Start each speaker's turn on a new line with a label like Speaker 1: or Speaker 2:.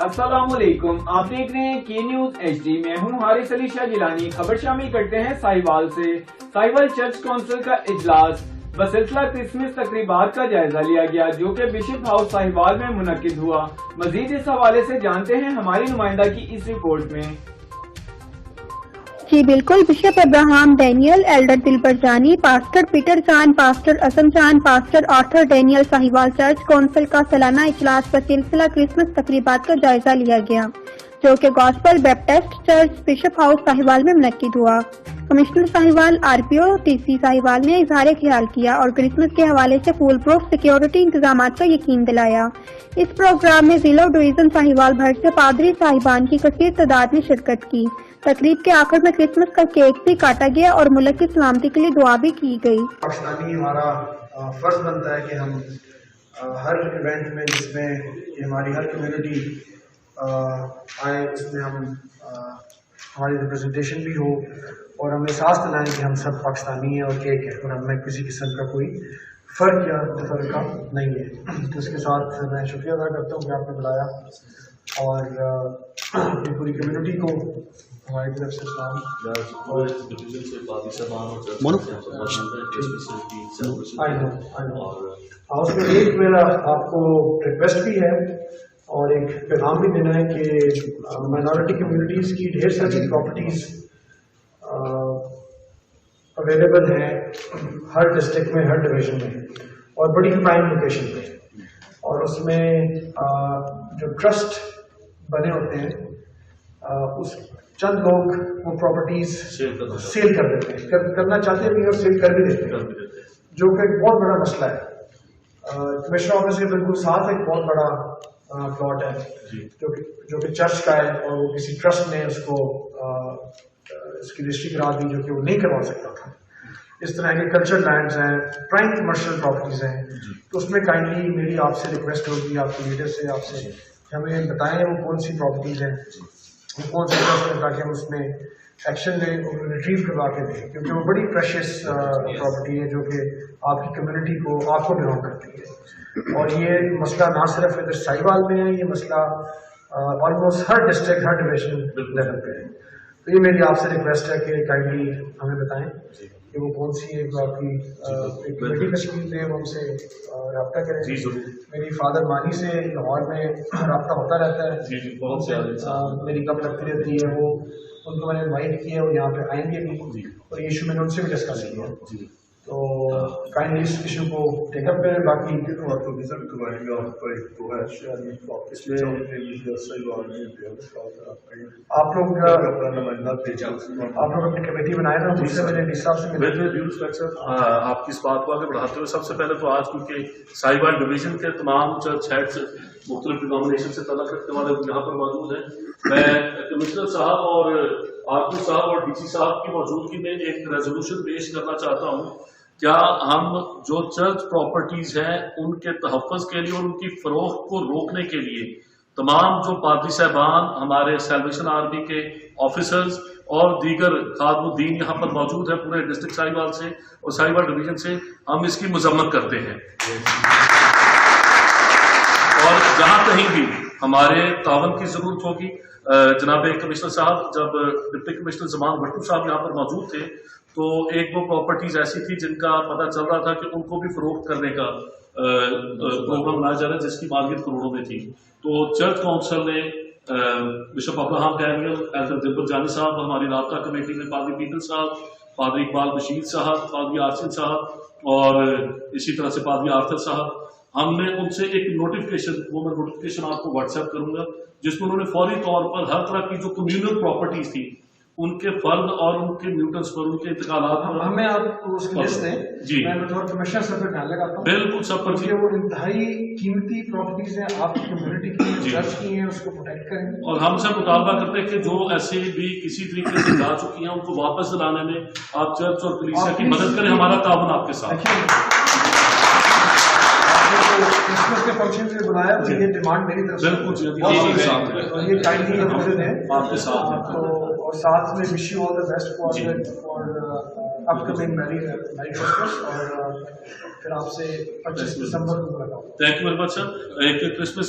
Speaker 1: अस्सलाम वालेकुम, आप देख रहे हैं के न्यूज HD। मैं हूं हारिस अली शाह जिलानी। खबर शामिल करते हैं साहिवाल से। साहिवाल चर्च काउंसिल का इजलास बसिलसिला क्रिसमस तकरीबात का जायजा लिया गया, जो कि बिशप हाउस साहिवाल में मुनक्किद हुआ। मजीद इस हवाले से जानते हैं हमारी नुमाइंदा की इस रिपोर्ट में।
Speaker 2: जी बिल्कुल, बिशप अब्राहम डैनियल, एल्डर दिलबर जानी, पास्टर पीटर चांद, पास्टर असम चांद, pastor Arthur Daniel Sahiwal church council का सालाना इजलास बसिलसिला क्रिसमस तकरीबात का जायजा लिया गया, जो कि Gospel Baptist Church Bishop House Sahiwal में मुनक्किद हुआ। Commissioner Sahiwal RPO TC Sahiwal ने इजहार ख्याल किया और क्रिसमस के हवाले से फुल प्रूफ सिक्योरिटी इंतजाम का यकीन दिलाया। इस प्रोग्राम में जिला डिवीजन साहिवाल भर से पादरी साहिबान की कसीर तादाद में शिरकत की। तकरीब के आखिर में क्रिसमस का केक भी काटा गया और मुल्क की सलामती के लिए दुआ भी की गई।
Speaker 3: पाकिस्तानी हमारा फर्ज बनता है कि हम हर इवेंट में जिसमें हमारी हर कम्युनिटी आए, उसमें हम हमारी रिप्रेजेंटेशन भी हो और हमें एहसास दिलाएं कि हम सब पाकिस्तानी हैं और केक है और हमें किसी किस्म का कोई फ़र्क या तफरीका नहीं है। तो इसके साथ मैं शुक्रिया अदा करता हूँ कि आपने बुलाया और पूरी कम्युनिटी को हमारी तरफ से सलाम। और उसमें एक मेरा आपको रिक्वेस्ट भी है और एक पैगाम भी देना है कि माइनॉरिटी कम्युनिटीज़ की ढेर सारी प्रॉपर्टीज़ अवेलेबल हैं हर डिस्ट्रिक्ट में, हर डिवीज़न में और बड़ी प्राइम लोकेशन पे, और उसमें जो ट्रस्ट बने होते हैं उस चंद लोग वो प्रॉपर्टीज सेल कर देते हैं, करना चाहते हैं और सेल कर भी देते हैं, जो कि एक बहुत बड़ा मसला है। कमिश्नर ऑफिस के बिल्कुल साथ एक बहुत बड़ा प्लॉट है जो कि चर्च का है और वो किसी ट्रस्ट ने उसको इसकी रजिस्ट्री करा दी, जो कि वो नहीं करवा सकता था। इस तरह के कल्चरल लैंड्स हैं, प्राइम कमर्शियल प्रॉपर्टीज हैं, तो उसमें काइंडली मेरी आपसे रिक्वेस्ट होगी, आपके लीडर से, आपसे हमें बताएं वो कौन सी प्रॉपर्टीज हैं, वो कौन से ट्रस्ट है, ताकि हम उसमें एक्शन लें और रिट्रीव करवा के दें, क्योंकि वो बड़ी प्रेशियस प्रॉपर्टी है जो कि आपकी कम्युनिटी को आपको बिलोंग करती है। और ये मसला ना सिर्फ इधर साहिवाल में है, ये मसला ऑलमोस्ट हर डिस्ट्रिक्ट, हर डिवीजन लेवल पे है। तो ये मेरी आपसे रिक्वेस्ट है कि काइंडली हमें बताएं कि वो कौन सी एक आपकी कमेटी तश्कील दें, वो हमसे रब्ता करें। मेरी फादर मानी से लाहौर में रब्ता होता रहता है, मेरी कब लगती रहती है, वो उनको मैंने इन्वाइट किया और यहाँ पे आएंगे भी और ये इशू मैंने उनसे भी डिस्कस किया, तो काइंडली इस इशू को टेकअप करें। बाकी आप लोग अपनी कमेटी बनाए थे, मुझसे मैंने डी साहब से
Speaker 4: आपकी इस बात को आगे बढ़ाते हुए सबसे पहले तो आज क्योंकि साहिवाल डिवीजन के तमाम चर्च हेड्स मुख्तलिफ डिनोमिनेशन से तल्लुक़ रखने वाले यहाँ पर मौजूद हैं, मैं कमिश्नर साहब और RPO साहब और DC साहब की मौजूदगी में एक रेजोल्यूशन पेश करना चाहता हूँ। क्या हम जो चर्च प्रॉपर्टीज हैं उनके तहफ़्फ़ुज़ के लिए और उनकी फरोख्त को रोकने के लिए तमाम जो पादरी साहबान, हमारे सैल्वेशन आर्मी के ऑफिसर्स और दीगर खादमुद्दीन यहाँ पर मौजूद है पूरे डिस्ट्रिक्ट साहिवाल से और साहिवाल डिवीजन से, हम इसकी मजम्मत करते हैं। और जहाँ कहीं भी हमारे तावन की जरूरत होगी, जनाब कमिश्नर साहब, जब डिप्टी कमिश्नर जमान भट्टू साहब यहाँ पर मौजूद थे तो एक दो प्रॉपर्टीज ऐसी थी जिनका पता चल रहा था कि उनको भी फरोख्त करने का प्रोग्राम बनाया जा रहा है, जिसकी मार्केट करोड़ों में थी। तो चर्च काउंसिल ने बिशप अब्राहम डैनियल, एल्डर दिलबर जानी साहब, हमारी राबता कमेटी में पादरी पीटर साहब, पादरी इकबाल बशीर साहब, पादरी आसिन साहब और इसी तरह से पादरी आर्थर साहब, हमने उनसे एक नोटिफिकेशन, वो मैं नोटिफिकेशन आपको व्हाट्सएप करूंगा, जिसमें उन्होंने फौरी तौर पर हर तरह की जो कम्युनल प्रॉपर्टीज थी उनके फर्द और उनके न्यूटन्स पर, उनके इंतकालात पर
Speaker 3: हमें आप उसकी लिस्ट दें जी। मैं बतौर कमिश्नर सब पर ध्यान लगाता हूँ,
Speaker 4: बिल्कुल सब पर,
Speaker 3: वो इंतहाई कीमती प्रॉपर्टीज हैं आपकी कम्युनिटी की, चर्च की हैं, उसको प्रोटेक्ट करें।
Speaker 4: और हमसे मुतालबा करते हैं कि जो ऐसे भी किसी तरीके से जा चुकी हैं उनको वापस दिलाने में आप चर्च और कलीसिया की मदद करें, हमारा ताउन आपके साथ।
Speaker 3: क्रिसमस के फंक्शन से बुलाया, ये डिमांड मेरी तरफ से बिल्कुल, और ये काइंडली मदद है आपके साथ। तो और साथ में wish you all the best for upcoming merry Christmas, और फिर आपसे 25 दिसंबर को मुलाकात।
Speaker 4: Thank you very much sir. एक क्रिसमस